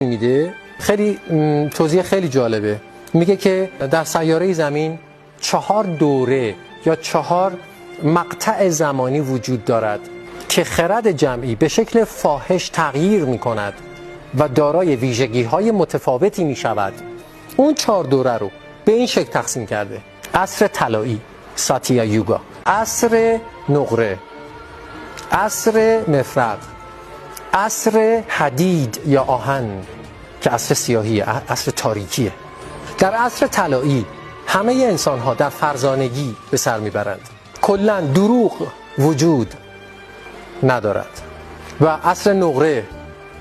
میده خیلی توضیح خیلی جالبه. میگه که در سیاره زمین 4 دوره یا 4 مقطع زمانی وجود دارد که خرد جمعی به شکل فاحش تغییر میکند و دارای ویژگی‌های متفاوتی میشود. اون 4 دوره رو به این شکل تقسیم کرده: عصر طلایی ساتیا یوگا، عصر نقره، عصر مفرق، عصر حدید یا آهن که عصر سیاهیه، عصر تاریکیه. در عصر طلایی همه انسان ها در فرزانگی به سر میبرند، کلا دروغ وجود ندارد. و عصر نقره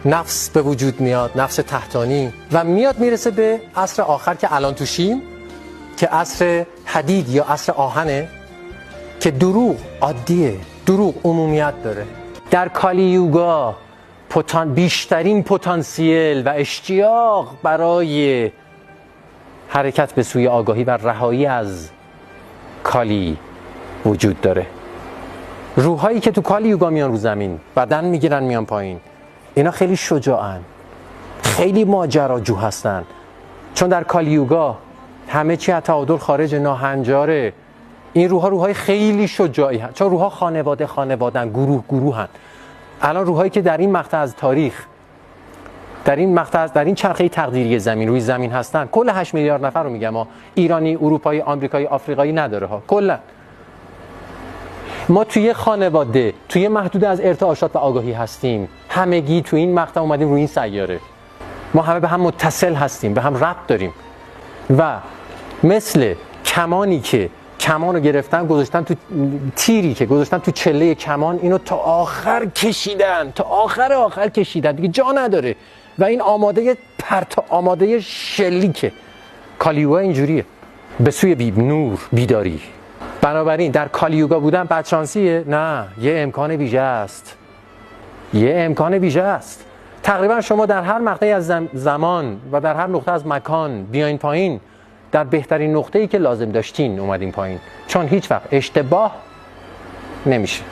نفس به وجود میاد، نفس تحتانی، و میرسه به عصر آخر که الان توشیم که عصر حدید یا عصر آهنه که دروغ عادیه، دروغ عمومیت داره. در کالی یوگا بیشترین پتانسیل و اشتیاق برای حرکت به سوی آگاهی و رهایی از کالی وجود داره. روحایی که تو کالی یوگا میان رو زمین، بدن میگیرن میان پایین، اینا خیلی شجاعن، خیلی ماجراجو هستن، چون در کالی یوگا همه چی از تعادل خارج، ناهنجاره. این روحای خیلی شجاعی هستن، چون روحا خانوادن، گروهن. الان روحایی که در این مقطع از تاریخ، در این چرخه تقدیری زمین، روی زمین هستن، کل 8 میلیارد نفر رو میگم، ایرانی، اروپایی، آمریکایی، آفریقایی نداره ها، کلا ما توی خانواده، توی محدود از ارتعاشات و آگاهی هستیم. همگی توی این مقطع اومدیم روی این سیاره، ما همه به هم متصل هستیم، به هم ربط داریم. و مثل کمانی که کمان رو گرفتن، گذاشتن تو تیری که گذاشتن تو چله کمان، اینو تا آخر کشیدن، تا آخر کشیدن، دیگه جا نداره. و این آماده شلیکه. کالیوگا اینجوریه، به سوی نور، بیداری. بنابراین در کالیوگا بودن بدشانسیه؟ نه، یه امکان ویژه است. تقریبا شما در هر مقطعی از زمان و در هر نقطه از مکان بیاین پایین، در بهترین نقطه‌ای که لازم داشتین اومدین پایین، چون هیچ وقت اشتباه نمیشه.